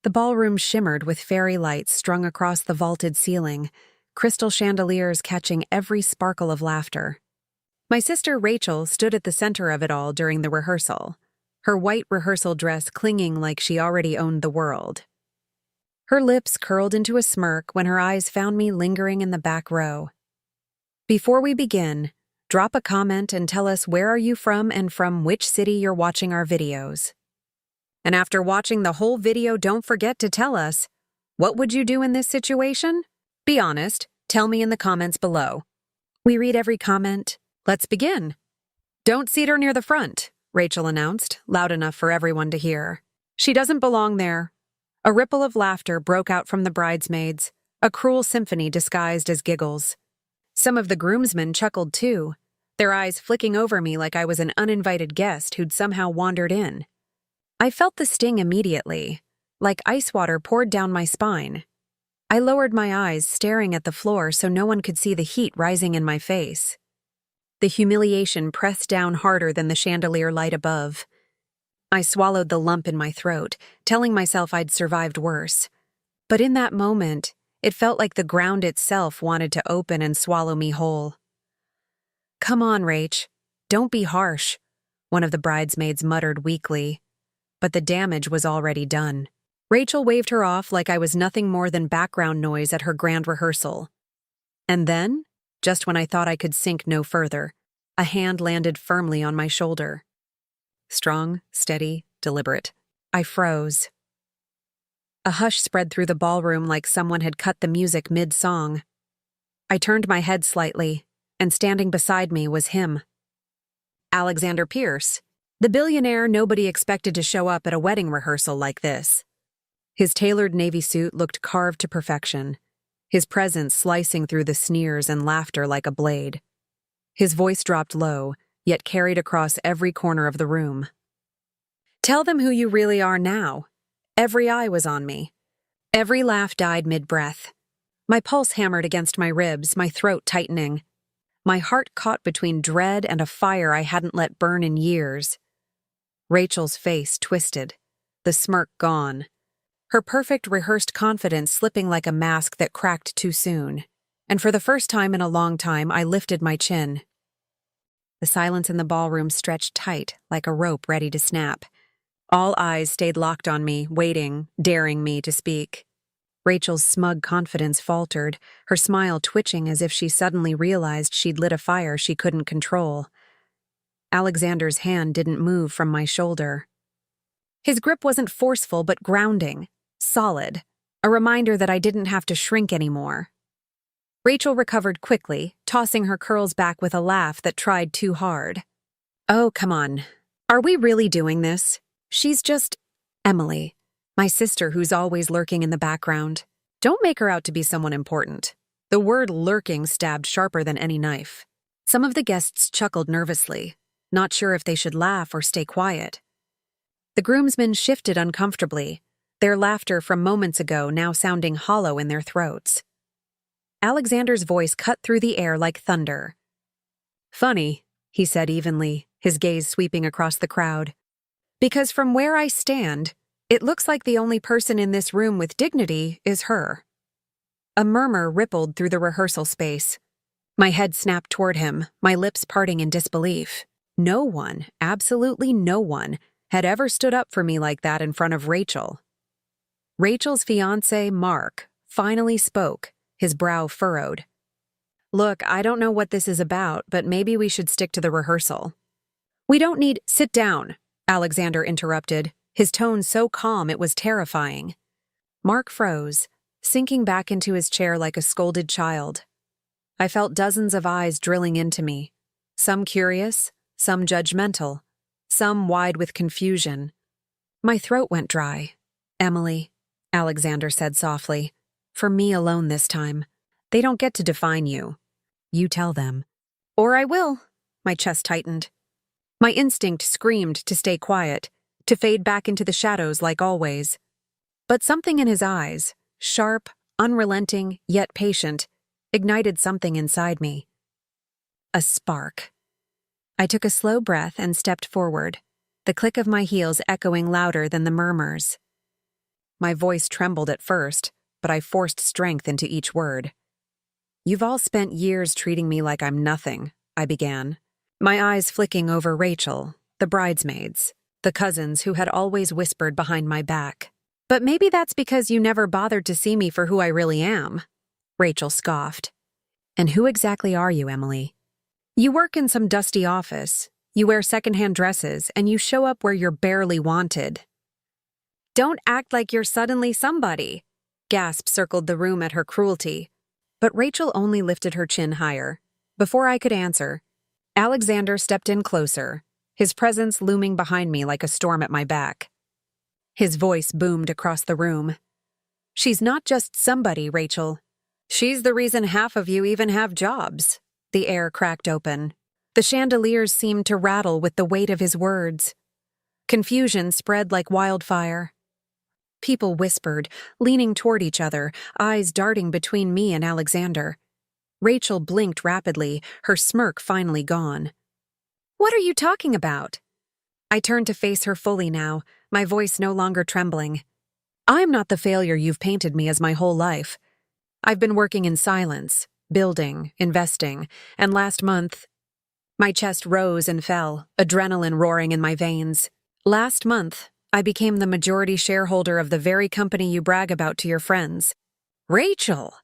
The ballroom shimmered with fairy lights strung across the vaulted ceiling, crystal chandeliers catching every sparkle of laughter. My sister Rachel stood at the center of it all during the rehearsal, her white rehearsal dress clinging like she already owned the world. Her lips curled into a smirk when her eyes found me lingering in the back row. Before we begin, drop a comment and tell us where are you from and from which city you're watching our videos. And after watching the whole video, don't forget to tell us, what would you do in this situation? Be honest, tell me in the comments below. We read every comment. Let's begin. Don't seat her near the front, Rachel announced, loud enough for everyone to hear. She doesn't belong there. A ripple of laughter broke out from the bridesmaids, a cruel symphony disguised as giggles. Some of the groomsmen chuckled too, their eyes flicking over me like I was an uninvited guest who'd somehow wandered in. I felt the sting immediately, like ice water poured down my spine. I lowered my eyes, staring at the floor so no one could see the heat rising in my face. The humiliation pressed down harder than the chandelier light above. I swallowed the lump in my throat, telling myself I'd survived worse. But in that moment, it felt like the ground itself wanted to open and swallow me whole. "Come on, Rach. Don't be harsh," one of the bridesmaids muttered weakly. But the damage was already done. Rachel waved her off like I was nothing more than background noise at her grand rehearsal. And then, just when I thought I could sink no further, a hand landed firmly on my shoulder. Strong, steady, deliberate. I froze. A hush spread through the ballroom like someone had cut the music mid-song. I turned my head slightly, and standing beside me was him. Alexander Pierce, the billionaire nobody expected to show up at a wedding rehearsal like this. His tailored navy suit looked carved to perfection, his presence slicing through the sneers and laughter like a blade. His voice dropped low, yet carried across every corner of the room. "Tell them who you really are now." Every eye was on me. Every laugh died mid-breath. My pulse hammered against my ribs, my throat tightening. My heart caught between dread and a fire I hadn't let burn in years. Rachel's face twisted, the smirk gone. Her perfect rehearsed confidence slipping like a mask that cracked too soon. And for the first time in a long time, I lifted my chin. The silence in the ballroom stretched tight, like a rope ready to snap. All eyes stayed locked on me, waiting, daring me to speak. Rachel's smug confidence faltered, her smile twitching as if she suddenly realized she'd lit a fire she couldn't control. Alexander's hand didn't move from my shoulder. His grip wasn't forceful but grounding, solid, a reminder that I didn't have to shrink anymore. Rachel recovered quickly, tossing her curls back with a laugh that tried too hard. "Oh, come on. Are we really doing this? She's just Emily, my sister who's always lurking in the background. Don't make her out to be someone important." The word lurking stabbed sharper than any knife. Some of the guests chuckled nervously, not sure if they should laugh or stay quiet. The groomsmen shifted uncomfortably, their laughter from moments ago now sounding hollow in their throats. Alexander's voice cut through the air like thunder. "Funny," he said evenly, his gaze sweeping across the crowd. "Because from where I stand, it looks like the only person in this room with dignity is her." A murmur rippled through the rehearsal space. My head snapped toward him, my lips parting in disbelief. No one, absolutely no one, had ever stood up for me like that in front of Rachel. Rachel's fiancé, Mark, finally spoke, his brow furrowed. "Look, I don't know what this is about, but maybe we should stick to the rehearsal." "We don't need—" "Sit down," Alexander interrupted, his tone so calm it was terrifying. Mark froze, sinking back into his chair like a scolded child. I felt dozens of eyes drilling into me, some curious, some judgmental, some wide with confusion. My throat went dry. "Emily," Alexander said softly, "for me alone this time. They don't get to define you. You tell them." "Or I will." My chest tightened. My instinct screamed to stay quiet, to fade back into the shadows like always. But something in his eyes, sharp, unrelenting, yet patient, ignited something inside me. A spark. I took a slow breath and stepped forward, the click of my heels echoing louder than the murmurs. My voice trembled at first, but I forced strength into each word. "You've all spent years treating me like I'm nothing," I began, my eyes flicking over Rachel, the bridesmaids, the cousins who had always whispered behind my back. "But maybe that's because you never bothered to see me for who I really am," Rachel scoffed. "And who exactly are you, Emily? You work in some dusty office, you wear secondhand dresses, and you show up where you're barely wanted." "Don't act like you're suddenly somebody," gasps circled the room at her cruelty. But Rachel only lifted her chin higher. Before I could answer, Alexander stepped in closer, his presence looming behind me like a storm at my back. His voice boomed across the room. "She's not just somebody, Rachel. She's the reason half of you even have jobs." The air cracked open. The chandeliers seemed to rattle with the weight of his words. Confusion spread like wildfire. People whispered, leaning toward each other, eyes darting between me and Alexander. Rachel blinked rapidly, her smirk finally gone. "What are you talking about?" I turned to face her fully now, my voice no longer trembling. "I'm not the failure you've painted me as my whole life. I've been working in silence, building, investing, and last month..." My chest rose and fell, adrenaline roaring in my veins. "Last month, I became the majority shareholder of the very company you brag about to your friends." "Rachel!"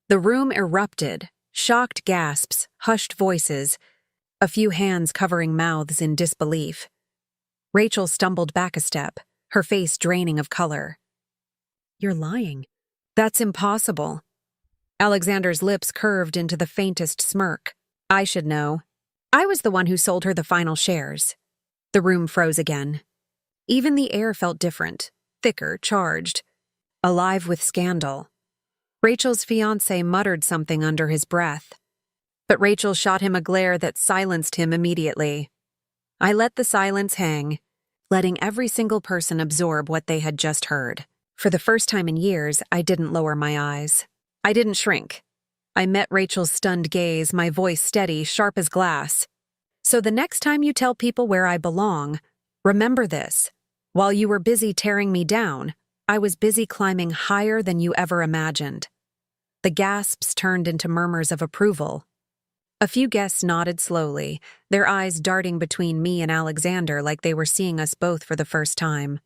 The room erupted, shocked gasps, hushed voices, a few hands covering mouths in disbelief. Rachel stumbled back a step, her face draining of color. "You're lying. That's impossible." Alexander's lips curved into the faintest smirk. "I should know. I was the one who sold her the final shares." The room froze again. Even the air felt different, thicker, charged, alive with scandal. Rachel's fiancé muttered something under his breath, but Rachel shot him a glare that silenced him immediately. I let the silence hang, letting every single person absorb what they had just heard. For the first time in years, I didn't lower my eyes. I didn't shrink. I met Rachel's stunned gaze, my voice steady, sharp as glass. "So the next time you tell people where I belong, remember this. While you were busy tearing me down, I was busy climbing higher than you ever imagined." The gasps turned into murmurs of approval. A few guests nodded slowly, their eyes darting between me and Alexander like they were seeing us both for the first time.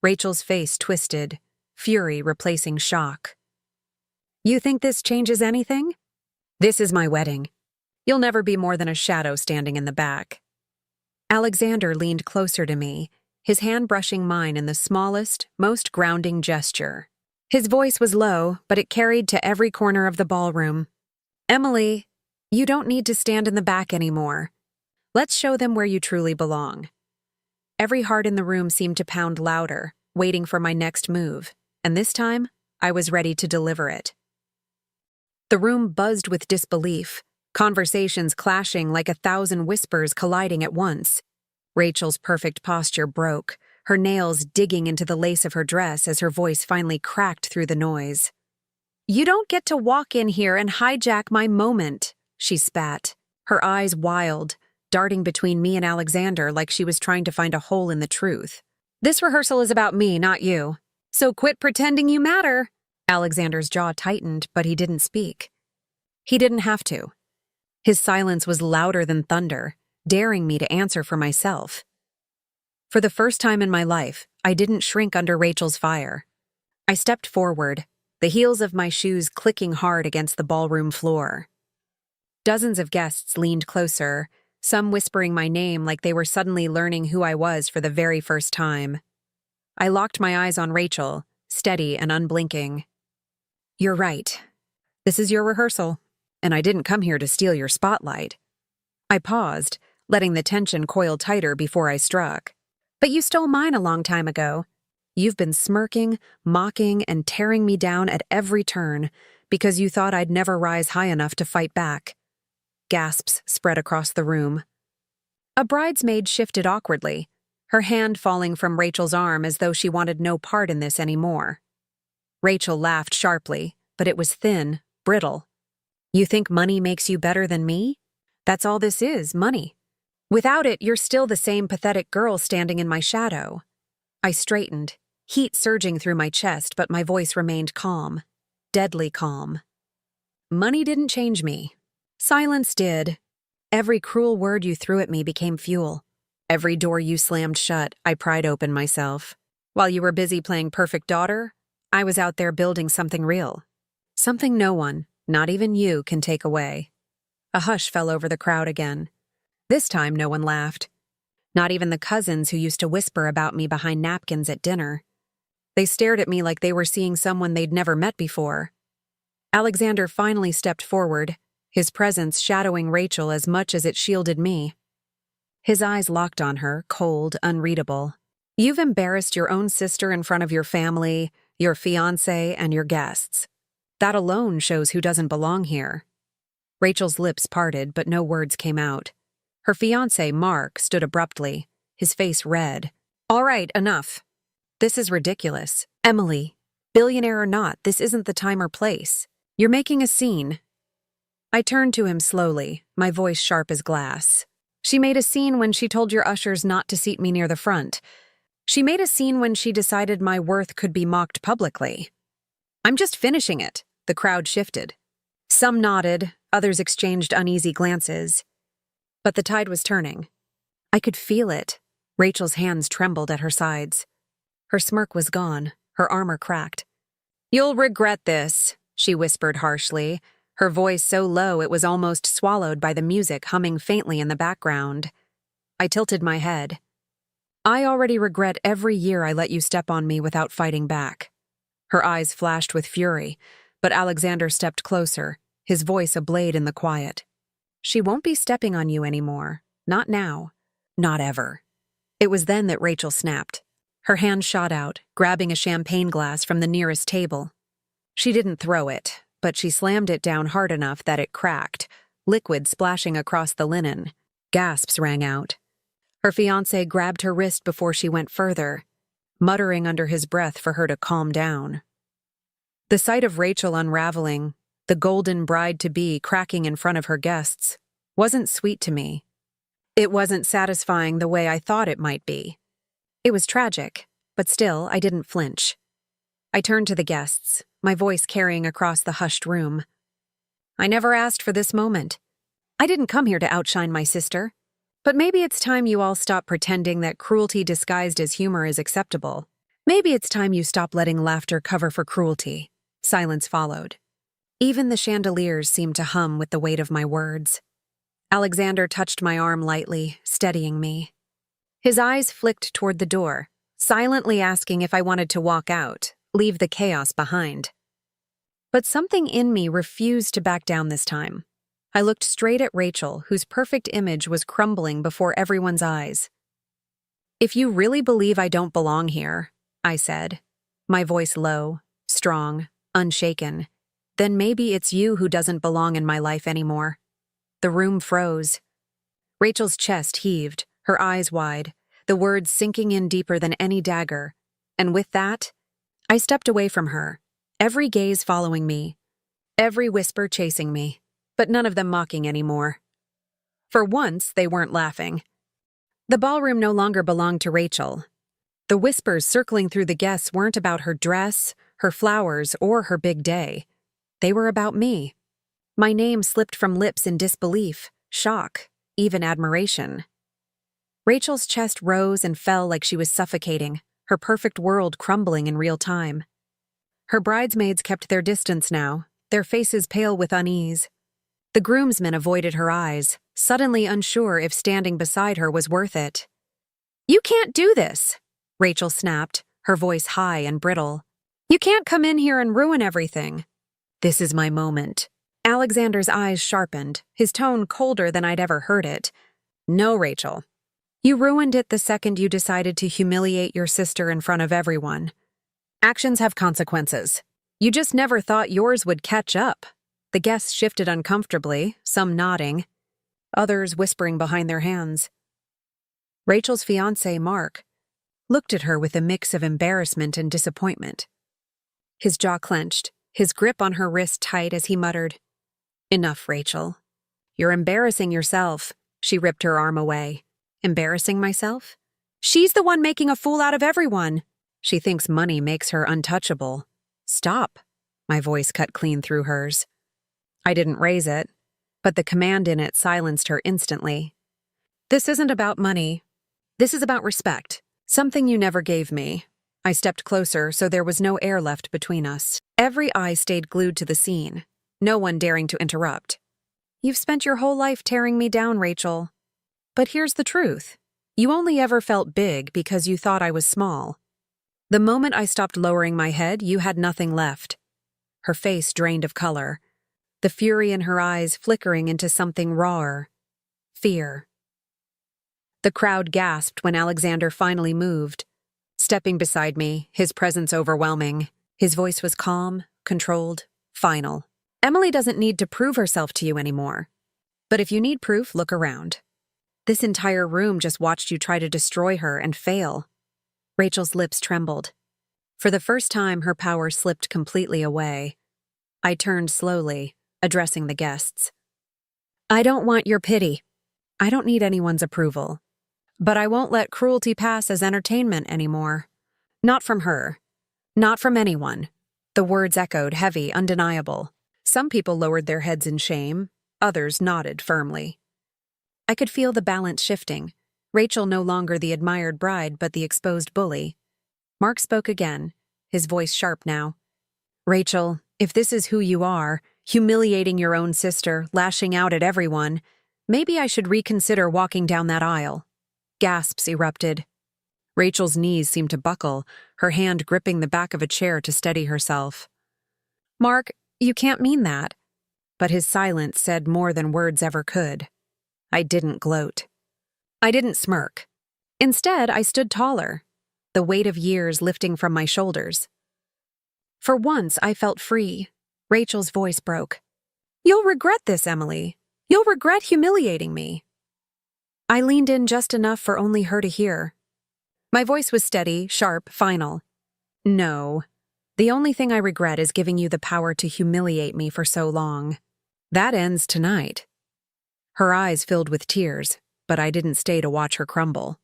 Rachel's face twisted, fury replacing shock. "You think this changes anything? This is my wedding. You'll never be more than a shadow standing in the back." Alexander leaned closer to me, his hand brushing mine in the smallest, most grounding gesture. His voice was low, but it carried to every corner of the ballroom. "Emily, you don't need to stand in the back anymore. Let's show them where you truly belong." Every heart in the room seemed to pound louder, waiting for my next move, and this time, I was ready to deliver it. The room buzzed with disbelief, conversations clashing like 1,000 whispers colliding at once. Rachel's perfect posture broke, her nails digging into the lace of her dress as her voice finally cracked through the noise. "You don't get to walk in here and hijack my moment," she spat, her eyes wild, darting between me and Alexander like she was trying to find a hole in the truth. "This rehearsal is about me, not you. So quit pretending you matter." Alexander's jaw tightened, but he didn't speak. He didn't have to. His silence was louder than thunder, daring me to answer for myself. For the first time in my life, I didn't shrink under Rachel's fire. I stepped forward, the heels of my shoes clicking hard against the ballroom floor. Dozens of guests leaned closer, some whispering my name like they were suddenly learning who I was for the very first time. I locked my eyes on Rachel, steady and unblinking. "You're right. This is your rehearsal, and I didn't come here to steal your spotlight." I paused, letting the tension coil tighter before I struck. "But you stole mine a long time ago. You've been smirking, mocking, and tearing me down at every turn because you thought I'd never rise high enough to fight back." Gasps spread across the room. A bridesmaid shifted awkwardly, her hand falling from Rachel's arm as though she wanted no part in this anymore. Rachel laughed sharply, but it was thin, brittle. "You think money makes you better than me? That's all this is, money. Without it, you're still the same pathetic girl standing in my shadow." I straightened, heat surging through my chest, but my voice remained calm, deadly calm. Money didn't change me. Silence did. Every cruel word you threw at me became fuel. Every door you slammed shut, I pried open myself. While you were busy playing perfect daughter, I was out there building something real. Something no one, not even you, can take away. A hush fell over the crowd again. This time no one laughed. Not even the cousins who used to whisper about me behind napkins at dinner. They stared at me like they were seeing someone they'd never met before. Alexander finally stepped forward, his presence shadowing Rachel as much as it shielded me. His eyes locked on her, cold, unreadable. You've embarrassed your own sister in front of your family, your fiancé, and your guests. That alone shows who doesn't belong here. Rachel's lips parted, but no words came out. Her fiancé, Mark, stood abruptly, his face red. All right, enough. This is ridiculous. Emily, billionaire or not, this isn't the time or place. You're making a scene. I turned to him slowly, my voice sharp as glass. She made a scene when she told your ushers not to seat me near the front. She made a scene when she decided my worth could be mocked publicly. I'm just finishing it. The crowd shifted. Some nodded, others exchanged uneasy glances. But the tide was turning. I could feel it. Rachel's hands trembled at her sides. Her smirk was gone, her armor cracked. You'll regret this, she whispered harshly, her voice so low it was almost swallowed by the music humming faintly in the background. I tilted my head. I already regret every year I let you step on me without fighting back. Her eyes flashed with fury, but Alexander stepped closer, his voice ablaze in the quiet. She won't be stepping on you anymore. Not now. Not ever. It was then that Rachel snapped. Her hand shot out, grabbing a champagne glass from the nearest table. She didn't throw it, but she slammed it down hard enough that it cracked, liquid splashing across the linen. Gasps rang out. Her fiancé grabbed her wrist before she went further, muttering under his breath for her to calm down. The sight of Rachel unraveling, the golden bride-to-be cracking in front of her guests, wasn't sweet to me. It wasn't satisfying the way I thought it might be. It was tragic, but still, I didn't flinch. I turned to the guests, my voice carrying across the hushed room. I never asked for this moment. I didn't come here to outshine my sister. But maybe it's time you all stop pretending that cruelty disguised as humor is acceptable. Maybe it's time you stop letting laughter cover for cruelty. Silence followed. Even the chandeliers seemed to hum with the weight of my words. Alexander touched my arm lightly, steadying me. His eyes flicked toward the door, silently asking if I wanted to walk out, leave the chaos behind. But something in me refused to back down this time. I looked straight at Rachel, whose perfect image was crumbling before everyone's eyes. If you really believe I don't belong here, I said, my voice low, strong, unshaken, then maybe it's you who doesn't belong in my life anymore. The room froze. Rachel's chest heaved, her eyes wide, the words sinking in deeper than any dagger. And with that, I stepped away from her, every gaze following me, every whisper chasing me, but none of them mocking anymore. For once, they weren't laughing. The ballroom no longer belonged to Rachel. The whispers circling through the guests weren't about her dress, her flowers, or her big day. They were about me. My name slipped from lips in disbelief, shock, even admiration. Rachel's chest rose and fell like she was suffocating, her perfect world crumbling in real time. Her bridesmaids kept their distance now, their faces pale with unease. The groomsmen avoided her eyes, suddenly unsure if standing beside her was worth it. You can't do this, Rachel snapped, her voice high and brittle. You can't come in here and ruin everything. This is my moment. Alexander's eyes sharpened, his tone colder than I'd ever heard it. No, Rachel. You ruined it the second you decided to humiliate your sister in front of everyone. Actions have consequences. You just never thought yours would catch up. The guests shifted uncomfortably, some nodding, others whispering behind their hands. Rachel's fiancé, Mark, looked at her with a mix of embarrassment and disappointment. His jaw clenched, his grip on her wrist tight as he muttered, Enough, Rachel. You're embarrassing yourself. She ripped her arm away. Embarrassing myself? She's the one making a fool out of everyone. She thinks money makes her untouchable. Stop. My voice cut clean through hers. I didn't raise it, but the command in it silenced her instantly. This isn't about money. This is about respect. Something you never gave me. I stepped closer, so there was no air left between us. Every eye stayed glued to the scene, no one daring to interrupt. You've spent your whole life tearing me down, Rachel. But here's the truth. You only ever felt big because you thought I was small. The moment I stopped lowering my head, you had nothing left. Her face drained of color, the fury in her eyes flickering into something rawer. Fear. The crowd gasped when Alexander finally moved. Stepping beside me, his presence overwhelming. His voice was calm, controlled, final. Emily doesn't need to prove herself to you anymore. But if you need proof, look around. This entire room just watched you try to destroy her and fail. Rachel's lips trembled. For the first time, her power slipped completely away. I turned slowly, addressing the guests. I don't want your pity. I don't need anyone's approval. But I won't let cruelty pass as entertainment anymore. Not from her. Not from anyone. The words echoed, heavy, undeniable. Some people lowered their heads in shame. Others nodded firmly. I could feel the balance shifting. Rachel no longer the admired bride, but the exposed bully. Mark spoke again, his voice sharp now. Rachel, if this is who you are, humiliating your own sister, lashing out at everyone, maybe I should reconsider walking down that aisle. Gasps erupted. Rachel's knees seemed to buckle, her hand gripping the back of a chair to steady herself. Mark, you can't mean that. But his silence said more than words ever could. I didn't gloat. I didn't smirk. Instead, I stood taller, the weight of years lifting from my shoulders. For once, I felt free. Rachel's voice broke. You'll regret this, Emily. You'll regret humiliating me. I leaned in just enough for only her to hear. My voice was steady, sharp, final. No. The only thing I regret is giving you the power to humiliate me for so long. That ends tonight. Her eyes filled with tears, but I didn't stay to watch her crumble.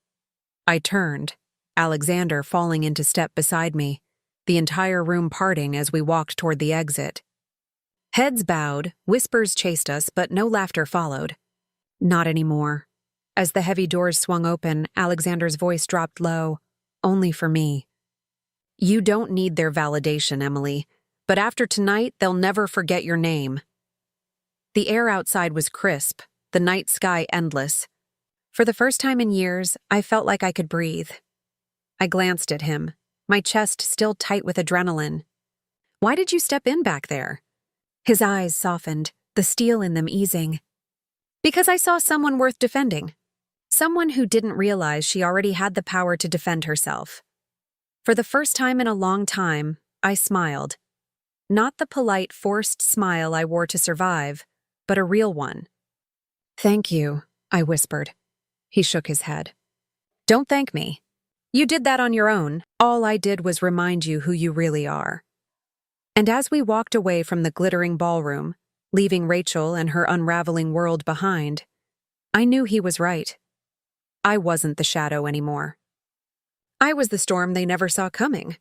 I turned, Alexander falling into step beside me, the entire room parting as we walked toward the exit. Heads bowed, whispers chased us, but no laughter followed. Not anymore. As the heavy doors swung open, Alexander's voice dropped low, only for me. You don't need their validation, Emily, but after tonight, they'll never forget your name. The air outside was crisp, the night sky endless. For the first time in years, I felt like I could breathe. I glanced at him, my chest still tight with adrenaline. Why did you step in back there? His eyes softened, the steel in them easing. Because I saw someone worth defending. Someone who didn't realize she already had the power to defend herself. For the first time in a long time, I smiled. Not the polite, forced smile I wore to survive, but a real one. Thank you, I whispered. He shook his head. Don't thank me. You did that on your own. All I did was remind you who you really are. And as we walked away from the glittering ballroom, leaving Rachel and her unraveling world behind, I knew he was right. I wasn't the shadow anymore. I was the storm they never saw coming.